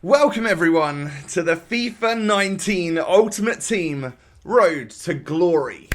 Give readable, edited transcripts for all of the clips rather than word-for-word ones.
Welcome everyone to the FIFA 19 Ultimate Team Road to Glory.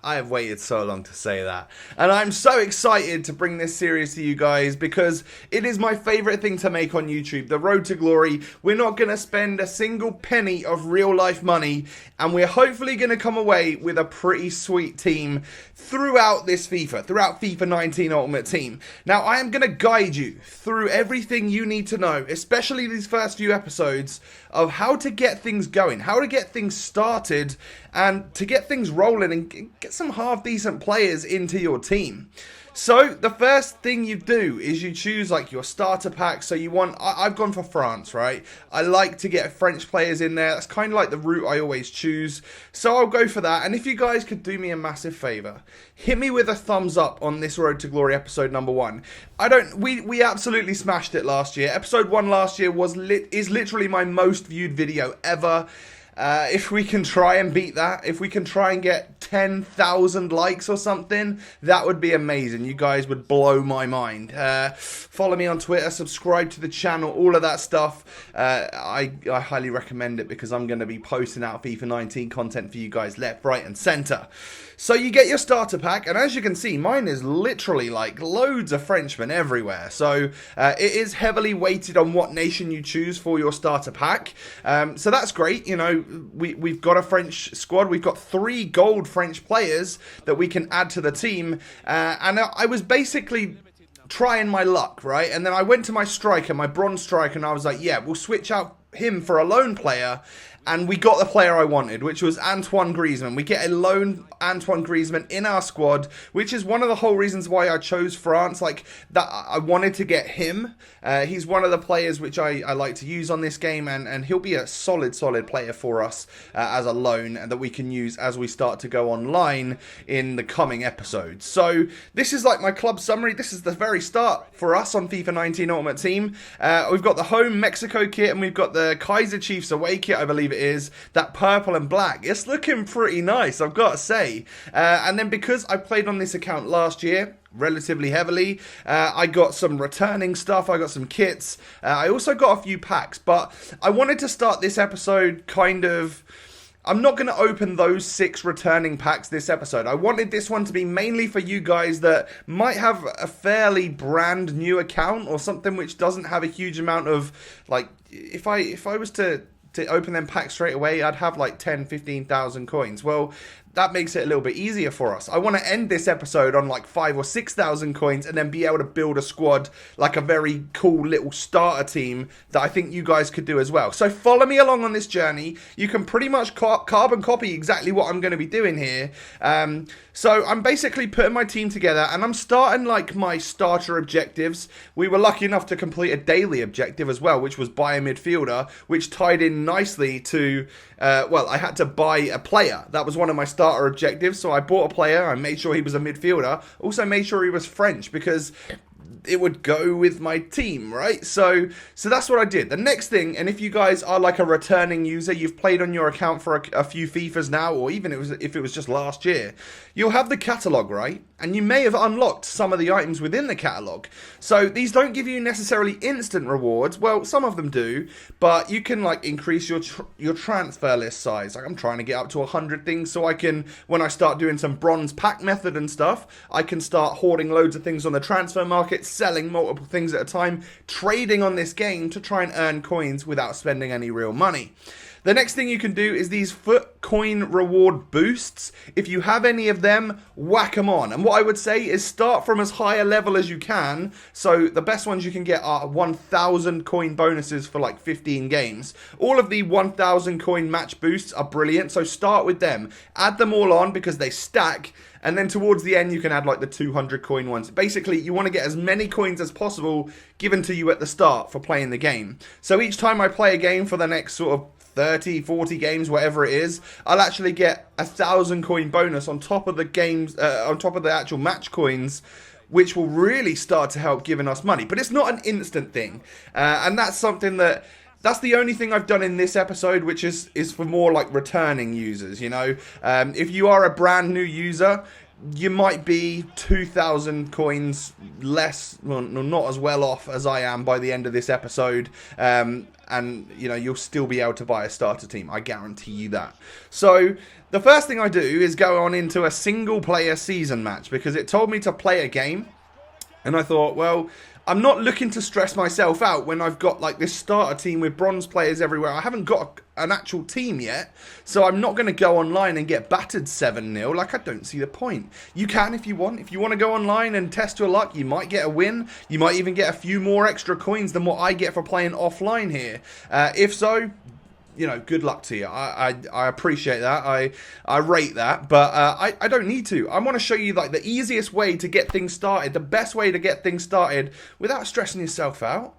I have waited so long to say that. And I'm so excited to bring this series to you guys because it is my favorite thing to make on YouTube. The Road to Glory. We're not going to spend a single penny of real life money. And we're hopefully going to come away with a pretty sweet team throughout this FIFA. Throughout FIFA 19 Ultimate Team. Now, I am going to guide you through everything you need to know. Especially these first few episodes of how to get things going. How to get things started. And to get things rolling and get some half decent players into your team. So the first thing you do is you choose like your starter pack. So you want, I've gone for France, right? I like to get French players in there. That's kind of like the route I always choose. So I'll go for that. And if you guys could do me a massive favor, hit me with a thumbs up on this Road to Glory episode number 1. We absolutely smashed it last year. Episode 1 last year is literally my most viewed video ever. If we can try and beat that, if we can try and get 10,000 likes or something, that would be amazing. You guys would blow my mind. Follow me on Twitter, subscribe to the channel, all of that stuff. I highly recommend it because I'm going to be posting out FIFA 19 content for you guys left, right and centre. So you get your starter pack, and as you can see, mine is literally like loads of Frenchmen everywhere. So it is heavily weighted on what nation you choose for your starter pack. So that's great. You know, we've got a French squad. We've got 3 gold French players that we can add to the team. And I was basically trying my luck, right? And then I went to my striker, my bronze striker, and I was like, yeah, we'll switch out him for a lone player. And we got the player I wanted, which was Antoine Griezmann. We get a lone Antoine Griezmann in our squad, which is one of the whole reasons why I chose France. Like, that, I wanted to get him. He's one of the players which I like to use on this game, and he'll be a solid player for us as a loan, and that we can use as we start to go online in the coming episodes. So, this is like my club summary. This is the very start for us on FIFA 19 Ultimate Team. We've got the home Mexico kit, and we've got the Kaiser Chiefs away kit, I believe it is, that purple and black. It's looking pretty nice, I've got to say. And then because I played on this account last year relatively heavily, I got some returning stuff, I got some kits, I also got a few packs, but I wanted to start this episode kind of... I'm not going to open those 6 returning packs this episode. I wanted this one to be mainly for you guys that might have a fairly brand new account or something which doesn't have a huge amount of, like, if I was to open them packs straight away, I'd have like 10,000-15,000 coins. Well, that makes it a little bit easier for us. I want to end this episode on like 5,000 or 6,000 coins and then be able to build a squad, like a very cool little starter team that I think you guys could do as well. So follow me along on this journey. You can pretty much carbon copy exactly what I'm going to be doing here. So I'm basically putting my team together and I'm starting like my starter objectives. We were lucky enough to complete a daily objective as well, which was buy a midfielder, which tied in nicely to, well, I had to buy a player. That was one of my starter objectives. So I bought a player. I made sure he was a midfielder. Also made sure he was French because it would go with my team, right? So that's what I did. The next thing, and if you guys are like a returning user, you've played on your account for a few FIFAs now, or even if it was just last year, you'll have the catalogue, right? And you may have unlocked some of the items within the catalogue. So these don't give you necessarily instant rewards. Well, some of them do, but you can like increase your transfer list size. Like I'm trying to get up to 100 things so I can, when I start doing some bronze pack method and stuff, I can start hoarding loads of things on the transfer market, selling multiple things at a time, trading on this game to try and earn coins without spending any real money. The next thing you can do is these foot coin reward boosts. If you have any of them, whack them on. And what I would say is start from as high a level as you can. So the best ones you can get are 1,000 coin bonuses for like 15 games. All of the 1,000 coin match boosts are brilliant. So start with them. Add them all on because they stack. And then towards the end, you can add like the 200 coin ones. Basically, you want to get as many coins as possible given to you at the start for playing the game. So each time I play a game for the next sort of 30, 40 games, whatever it is, I'll actually get 1,000 coin bonus on top of the games, on top of the actual match coins, which will really start to help giving us money. But it's not an instant thing. And that's something that's the only thing I've done in this episode, which is for more like returning users, you know. If you are a brand new user, you might be 2,000 coins less, well, not as well off as I am by the end of this episode. And, you know, you'll still be able to buy a starter team. I guarantee you that. So the first thing I do is go on into a single player season match because it told me to play a game. And I thought, well, I'm not looking to stress myself out when I've got like this starter team with bronze players everywhere. I haven't got an actual team yet, so I'm not going to go online and get battered 7-0. Like, I don't see the point. You can if you want. If you want to go online and test your luck, you might get a win. You might even get a few more extra coins than what I get for playing offline here. If so, you know, good luck to you. I appreciate that. I rate that, but I don't need to. I want to show you like the easiest way to get things started, the best way to get things started without stressing yourself out.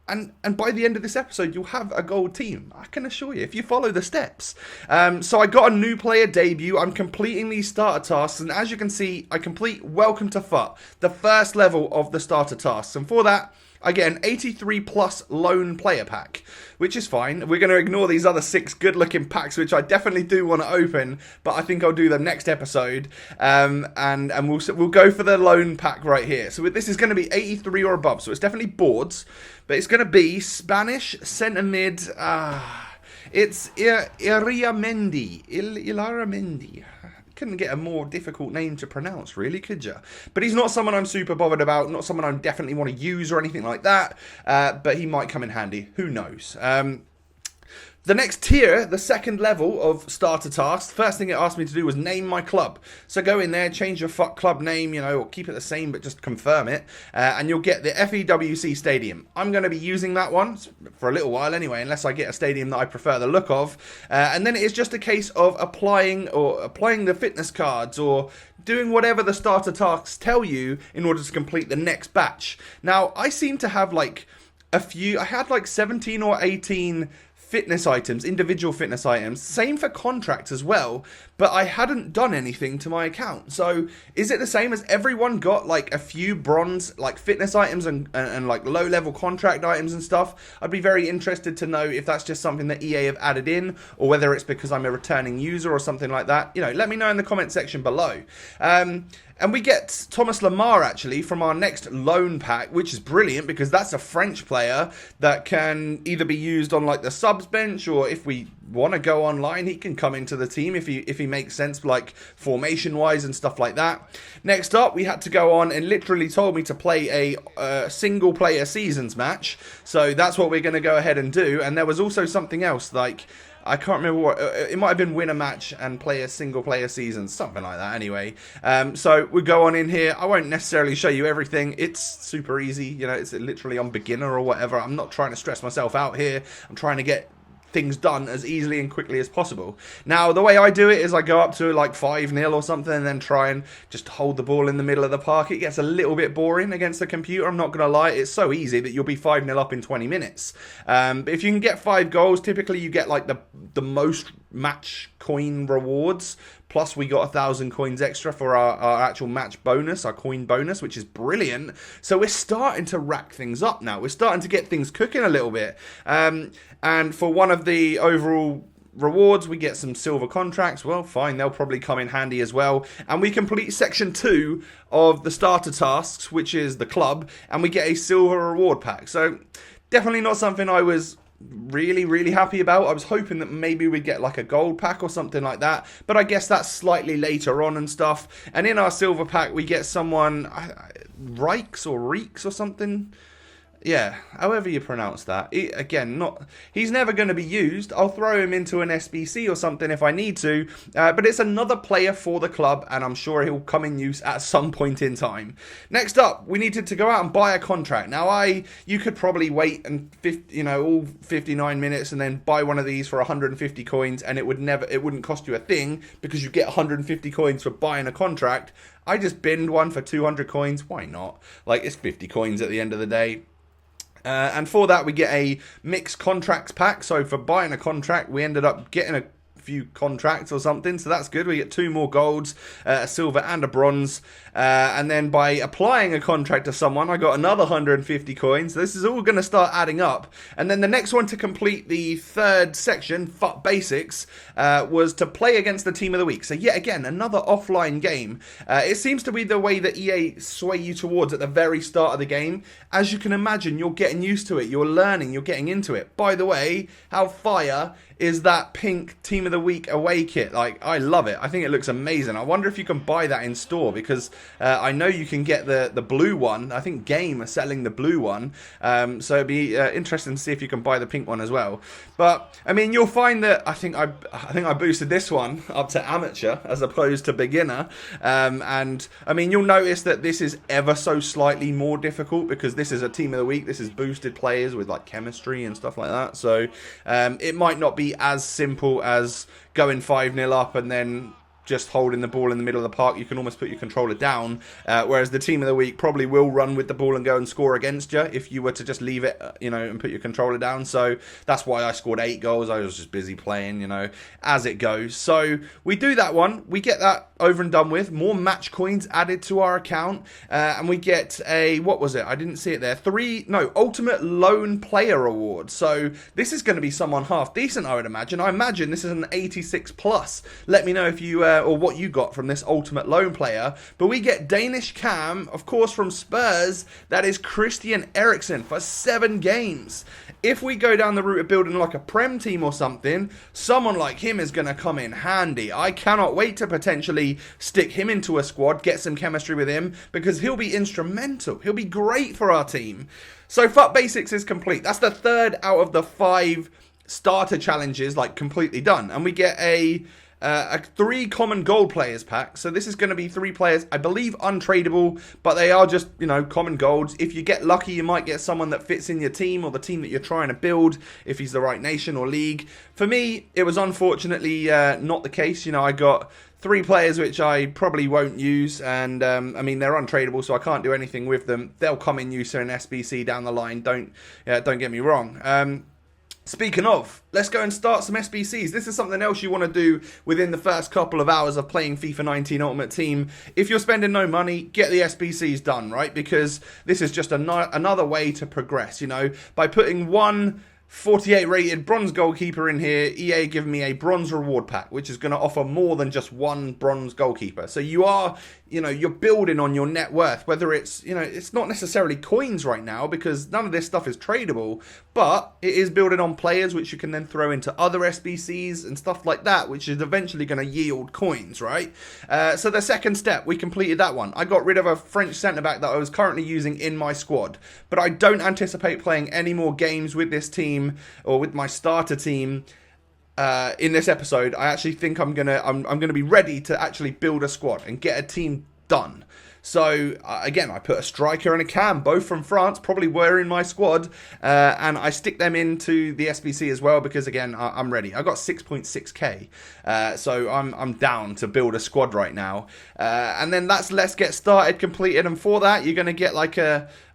And by the end of this episode, you'll have a gold team. I can assure you, if you follow the steps. So I got a new player debut. I'm completing these starter tasks. And as you can see, I complete Welcome to FUT, the first level of the starter tasks. And for that, I get an 83 plus lone player pack, which is fine. We're going to ignore these other 6 good looking packs, which I definitely do want to open, but I think I'll do them next episode. And we'll go for the lone pack right here. So this is going to be 83 or above. So it's definitely boards, but it's going to be Spanish centre mid. It's Illaramendi. Couldn't get a more difficult name to pronounce, really, could you? But he's not someone I'm super bothered about, not someone I definitely want to use or anything like that, but he might come in handy. Who knows? The next tier, the second level of starter tasks, first thing it asked me to do was name my club. So go in there, change your FUT club name, you know, or keep it the same, but just confirm it. And you'll get the FEWC Stadium. I'm going to be using that one for a little while anyway, unless I get a stadium that I prefer the look of. And then it is just a case of applying the fitness cards or doing whatever the starter tasks tell you in order to complete the next batch. Now, I seem to have like I had like 17 or 18 fitness items, individual fitness items, same for contracts as well, but I hadn't done anything to my account. So is it the same as everyone got like a few bronze like fitness items and like low level contract items and stuff? I'd be very interested to know if that's just something that EA have added in, or whether it's because I'm a returning user or something like that. You know, let me know in the comment section below. And we get Thomas Lemar, actually, from our next loan pack, which is brilliant because that's a French player that can either be used on like the subs bench, or if we want to go online, he can come into the team if he makes sense, like formation-wise and stuff like that. Next up, we had to go on and literally told me to play a single-player seasons match. So that's what we're going to go ahead and do. And there was also something else, like, I can't remember what, it might have been win a match and play a single player season, something like that anyway. So we go on in here. I won't necessarily show you everything. It's super easy, you know, it's literally on beginner or whatever. I'm not trying to stress myself out here. I'm trying to get things done as easily and quickly as possible. Now, the way I do it is I go up to like 5-0 or something and then try and just hold the ball in the middle of the park. It gets a little bit boring against the computer, I'm not going to lie. It's so easy that you'll be 5-0 up in 20 minutes. But if you can get 5 goals, typically you get like the most match coin rewards. Plus, we got 1,000 coins extra for our actual match bonus, our coin bonus, which is brilliant. So we're starting to rack things up now. We're starting to get things cooking a little bit. And for one of the overall rewards, we get some silver contracts. Well, fine, they'll probably come in handy as well. And we complete section 2 of the starter tasks, which is the club, and we get a silver reward pack. So definitely not something I was really happy about. I was hoping that maybe we'd get like a gold pack or something like that, but I guess that's slightly later on and stuff. And in our silver pack we get someone, Reeks or something. Yeah, however you pronounce that. He's never going to be used. I'll throw him into an SBC or something if I need to. But it's another player for the club, and I'm sure he'll come in use at some point in time. Next up, we needed to go out and buy a contract. Now, you could probably wait and all 59 minutes and then buy one of these for 150 coins, and it wouldn't cost you a thing because you get 150 coins for buying a contract. I just binned one for 200 coins. Why not? Like, it's 50 coins at the end of the day. And for that, we get a mixed contracts pack. So for buying a contract, we ended up getting a few contracts or something, so that's good. We get 2 more golds, a silver and a bronze, and then by applying a contract to someone, I got another 150 coins. So this is all going to start adding up. And then the next one to complete the third section, FUT Basics, was to play against the team of the week. So yet again, another offline game. It seems to be the way that EA sway you towards at the very start of the game. As you can imagine, you're getting used to it, you're learning, you're getting into it. By the way, how fire is that pink Team of the Week away kit? Like, I love it. I think it looks amazing. I wonder if you can buy that in store, because I know you can get the blue one. I think Game are selling the blue one. So it'd be interesting to see if you can buy the pink one as well. But I mean, you'll find that I think I boosted this one up to amateur as opposed to beginner. And I mean, you'll notice that this is ever so slightly more difficult, because this is a Team of the Week. This is boosted players with like chemistry and stuff like that. So it might not be as simple as going 5-0 up and then just holding the ball in the middle of the park. You can almost put your controller down, whereas the Team of the Week probably will run with the ball and go and score against you if you were to just leave it, and put your controller down. So that's why I scored 8 goals. I was just busy playing, as it goes. So we do that one. We get that over and done with. More match coins added to our account, and we get a, what was it? I didn't see it there. Ultimate Lone Player Award. So this is going to be someone half decent, I would imagine. I imagine this is an 86 plus. Let me know if you or what you got from this Ultimate Lone Player. But we get Danish Cam, of course, from Spurs. That is Christian Eriksen for 7 games. If we go down the route of building like a Prem team or something, someone like him is going to come in handy. I cannot wait to potentially stick him into a squad, get some chemistry with him, because he'll be instrumental. He'll be great for our team. So FUT Basics is complete. That's the 3rd out of the 5 starter challenges, like, completely done. And we get a 3 common gold players pack. So this is going to be 3 players, I believe, untradeable, but they are just, common golds. If you get lucky, you might get someone that fits in your team or the team that you're trying to build, if he's the right nation or league. For me, it was unfortunately not the case. I got 3 players which I probably won't use, and I mean, they're untradeable, so I can't do anything with them. They'll come in use in SBC down the line. Don't get me wrong. Speaking of, let's go and start some SBCs. This is something else you want to do within the first couple of hours of playing FIFA 19 Ultimate Team. If you're spending no money, get the SBCs done, right? Because this is just another way to progress, by putting one 48 rated bronze goalkeeper in here. EA give me a bronze reward pack, which is going to offer more than just one bronze goalkeeper. So you are, you're building on your net worth, whether it's, it's not necessarily coins right now, because none of this stuff is tradable, but it is building on players, which you can then throw into other SBCs and stuff like that, which is eventually going to yield coins, right? So the second step, we completed that one. I got rid of a French centre-back that I was currently using in my squad, but I don't anticipate playing any more games with this team or with my starter team in this episode. I actually think I'm gonna be ready to actually build a squad and get a team done. So again, I put a striker and a cam, both from France, probably were in my squad, and I stick them into the SBC as well, because again, I'm ready. I got 6.6k, so I'm down to build a squad right now, and then that's let's get started completed. And for that, you're gonna get like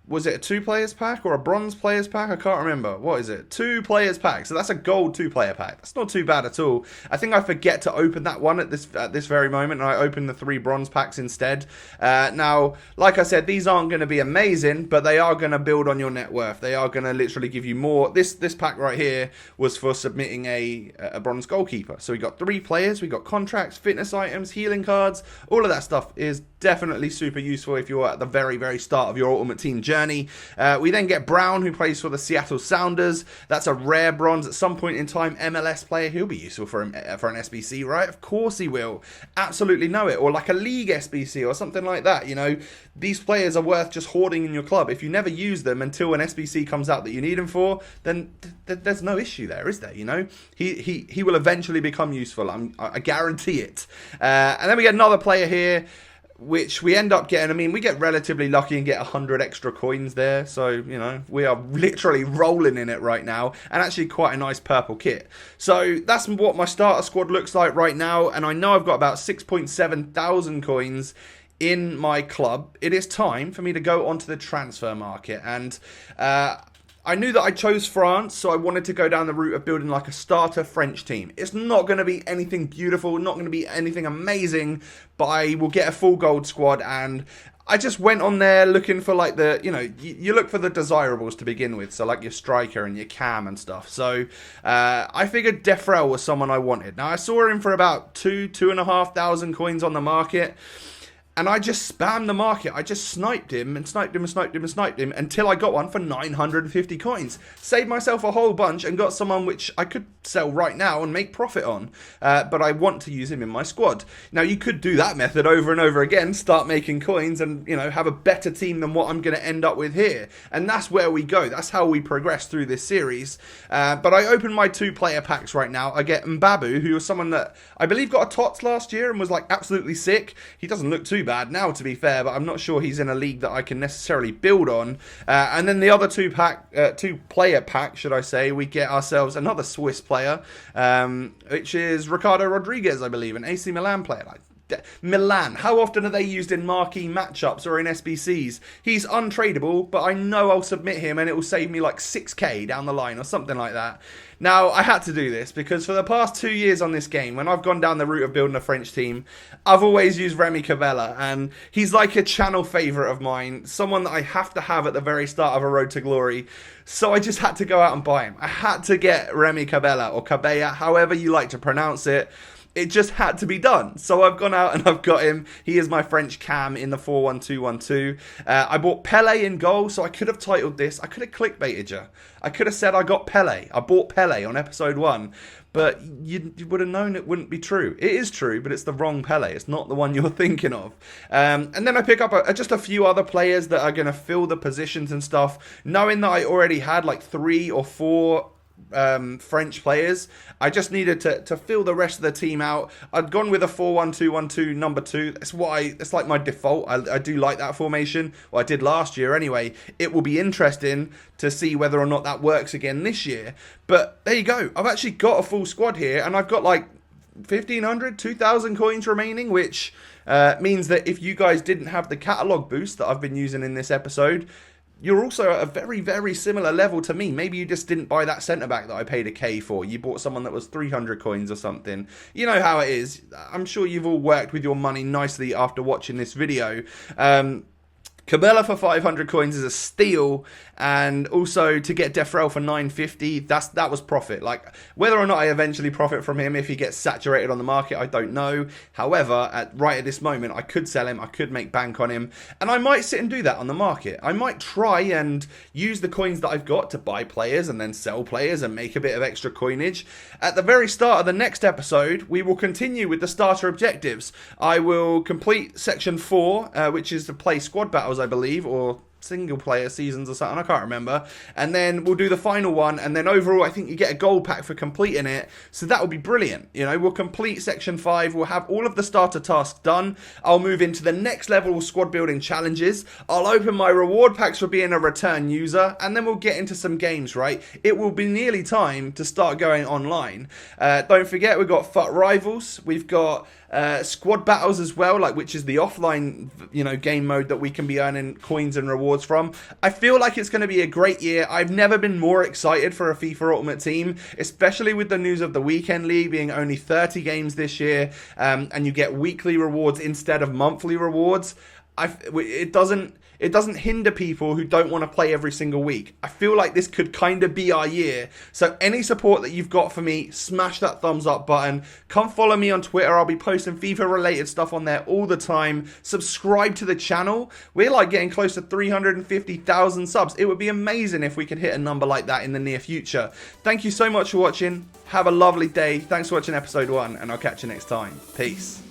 was it a 2 players pack or a bronze players pack? I can't remember. What is it? 2 players pack. So that's a gold 2 player pack. That's not too bad at all. I think I forget to open that one at this very moment, and I open the 3 bronze packs instead. Now, like I said, these aren't going to be amazing, but they are going to build on your net worth. They are going to literally give you more. This pack right here was for submitting a bronze goalkeeper. So we got 3 players, we got contracts, fitness items, healing cards. All of that stuff is definitely super useful if you're at the very, very start of your Ultimate Team journey. We then get Brown, who plays for the Seattle Sounders. That's a rare bronze at some point in time. MLS player. He'll be useful for an SBC, right? Of course he will. Absolutely know it. Or like a league SBC or something like that. These players are worth just hoarding in your club. If you never use them until an SBC comes out that you need them for, then there's no issue there, is there? He will eventually become useful. I guarantee it. And then we get another player here, which we end up getting. I mean, we get relatively lucky and get 100 extra coins there. So, we are literally rolling in it right now. And actually quite a nice purple kit. So that's what my starter squad looks like right now. And I know I've got about 6.7 thousand coins in my club. It is time for me to go onto the transfer market. And I knew that I chose France, so I wanted to go down the route of building like a starter French team. It's not going to be anything beautiful, not going to be anything amazing, but I will get a full gold squad, and I just went on there looking for like the, you look for the desirables to begin with, so like your striker and your cam and stuff. So I figured Defrel was someone I wanted. Now I saw him for about 2,500 coins on the market. And I just spammed the market. I just sniped him and sniped him and sniped him and sniped him until I got one for 950 coins. Saved myself a whole bunch and got someone which I could sell right now and make profit on. But I want to use him in my squad. Now, you could do that method over and over again. Start making coins and, have a better team than what I'm going to end up with here. And that's where we go. That's how we progress through this series. But I opened my 2-player packs right now. I get Mbabu, who was someone that I believe got a TOTS last year and was like absolutely sick. He doesn't look too bad now, to be fair, but I'm not sure he's in a league that I can necessarily build on. And then the other 2-player pack, should I say, we get ourselves another Swiss player, which is Ricardo Rodriguez, I believe, an AC Milan player. Milan, how often are they used in marquee matchups or in SBCs? He's untradeable, but I know I'll submit him and it will save me like 6k down the line or something like that. Now, I had to do this because for the past 2 years on this game, when I've gone down the route of building a French team, I've always used Remy Cavella, and he's like a channel favourite of mine, someone that I have to have at the very start of a road to glory. So I just had to go out and buy him. I had to get Remy Cavella, or Cabella, however you like to pronounce it. It just had to be done. So I've gone out and I've got him. He is my French cam in the 4-1-2-1-2. I bought Pele in goal, so I could have titled this. I could have clickbaited you. I could have said I got Pele. I bought Pele on episode 1. But you would have known it wouldn't be true. It is true, but it's the wrong Pele. It's not the one you're thinking of. And then I pick up just a few other players that are going to fill the positions and stuff. Knowing that I already had like 3 or 4 French players, I just needed to fill the rest of the team out. I'd gone with a 4-1-2-1-2 number 2. It's like my default. I do like that formation. Well, I did last year anyway. It will be interesting to see whether or not that works again this year. But there you go. I've actually got a full squad here, and I've got like 1,500, 2,000 coins remaining, which means that if you guys didn't have the catalog boost that I've been using in this episode, you're also at a very, very similar level to me. Maybe you just didn't buy that centre-back that I paid a K for. You bought someone that was 300 coins or something. You know how it is. I'm sure you've all worked with your money nicely after watching this video. Cabella for 500 coins is a steal, and also to get Defrel for 950, that was profit. Like, whether or not I eventually profit from him if he gets saturated on the market, I don't know. However, right at this moment, I could sell him, I could make bank on him, and I might sit and do that on the market. I might try and use the coins that I've got to buy players and then sell players and make a bit of extra coinage. At the very start of the next episode, we will continue with the starter objectives. I will complete section 4, which is to play squad battles, I believe, or single player seasons or something, I can't remember, and then we'll do the final one, and then overall I think you get a gold pack for completing it, so that will be brilliant. We'll complete section 5, we'll have all of the starter tasks done. I'll move into the next level of squad building challenges, I'll open my reward packs for being a return user, and then we'll get into some games, right? It will be nearly time to start going online. Don't forget, we've got FUT Rivals, we've got squad battles as well, which is the offline game mode that we can be earning coins and rewards from. I feel like it's going to be a great year. I've never been more excited for a FIFA Ultimate Team, especially with the news of the Weekend League being only 30 games this year, and you get weekly rewards instead of monthly rewards. It doesn't hinder people who don't want to play every single week. I feel like this could kind of be our year. So any support that you've got for me, smash that thumbs up button. Come follow me on Twitter. I'll be posting FIFA related stuff on there all the time. Subscribe to the channel. We're getting close to 350,000 subs. It would be amazing if we could hit a number like that in the near future. Thank you so much for watching. Have a lovely day. Thanks for watching episode 1, and I'll catch you next time. Peace.